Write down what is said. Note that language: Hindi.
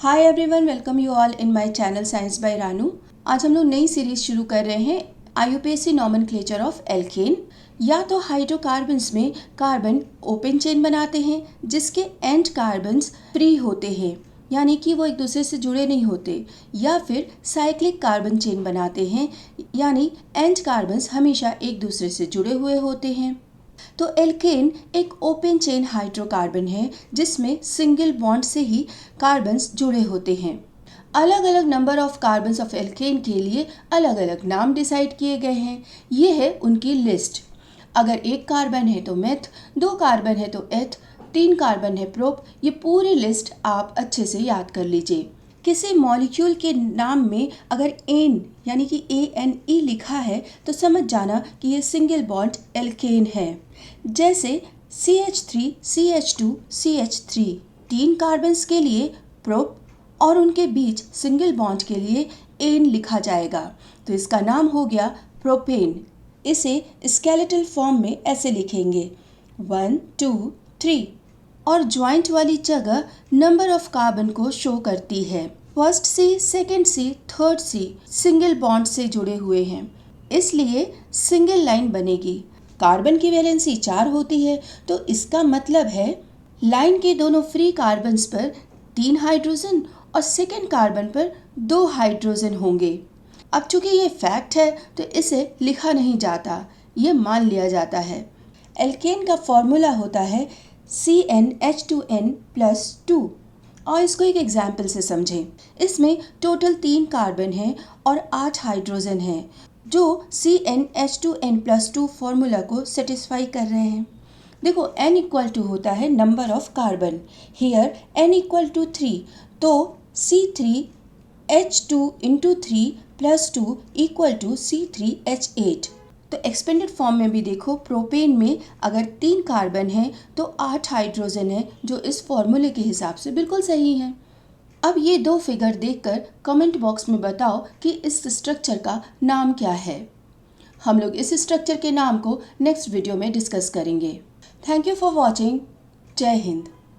Hi everyone, welcome you all in my channel science by Ranu. आज हम लोग नई सीरीज शुरू कर रहे हैं आईयूपीएसी नॉमेनक्लेचर ऑफ एल्केन। या तो हाइड्रोकार्बन्स में कार्बन ओपन चेन बनाते हैं जिसके एंड कार्बन्स फ्री होते हैं, यानी कि वो एक दूसरे से जुड़े नहीं होते, या फिर साइक्लिक कार्बन चेन बनाते हैं यानी एंड कार्बन्स हमेशा एक दूसरे से जुड़े हुए होते हैं। तो एल्केन एक ओपन चेन हाइड्रोकार्बन है जिसमें सिंगल बॉन्ड से ही कार्बन्स जुड़े होते हैं। अलग अलग number of carbons of alkene के लिए अलग अलग नाम डिसाइड किए गए हैं। ये है उनकी लिस्ट। अगर एक कार्बन है तो मेथ, दो कार्बन है तो एथ, तीन कार्बन है प्रोप। ये पूरी लिस्ट आप अच्छे से याद कर लीजिए। किसी मॉलिक्यूल के नाम में अगर एन यानी कि ANE लिखा है तो समझ जाना कि ये सिंगल बॉन्ड एल्केन है। जैसे CH3, CH2, CH3 तीन कार्बन्स के लिए प्रोप और उनके बीच सिंगल बॉन्ड के लिए एन लिखा जाएगा, तो इसका नाम हो गया प्रोपेन। इसे स्केलेटल फॉर्म में ऐसे लिखेंगे 1, 2, 3 और ज्वाइंट वाली जगह नंबर ऑफ कार्बन को शो करती है। First C, second C, third C single bond से जुड़े हुए हैं, इसलिए सिंगल लाइन बनेगी। कार्बन की वैलेंसी 4 होती है, तो इसका मतलब है लाइन के दोनों फ्री कार्बन्स पर 3 हाइड्रोजन और सेकेंड कार्बन पर 2 हाइड्रोजन होंगे। अब चूंकि ये फैक्ट है तो इसे लिखा नहीं जाता, ये मान लिया जाता है। एल्केन का फॉर्मूला होता है CnH2n+2 और इसको एक एग्जाम्पल से समझें। इसमें टोटल 3 कार्बन हैं और 8 हाइड्रोजन हैं जो CnH2n+2 फॉर्मूला को सेटिस्फाई कर रहे हैं। देखो n = होता है number of carbon, here n = 3, तो C3H2 × 3 + 2 = C3H8। तो एक्सपेंडेड फॉर्म में भी देखो, प्रोपेन में अगर 3 कार्बन है तो 8 हाइड्रोजन है, जो इस फॉर्मूले के हिसाब से बिल्कुल सही है। अब ये दो फिगर देखकर कमेंट बॉक्स में बताओ कि इस स्ट्रक्चर का नाम क्या है। हम लोग इस स्ट्रक्चर के नाम को नेक्स्ट वीडियो में डिस्कस करेंगे। Thank you for watching. जय हिंद।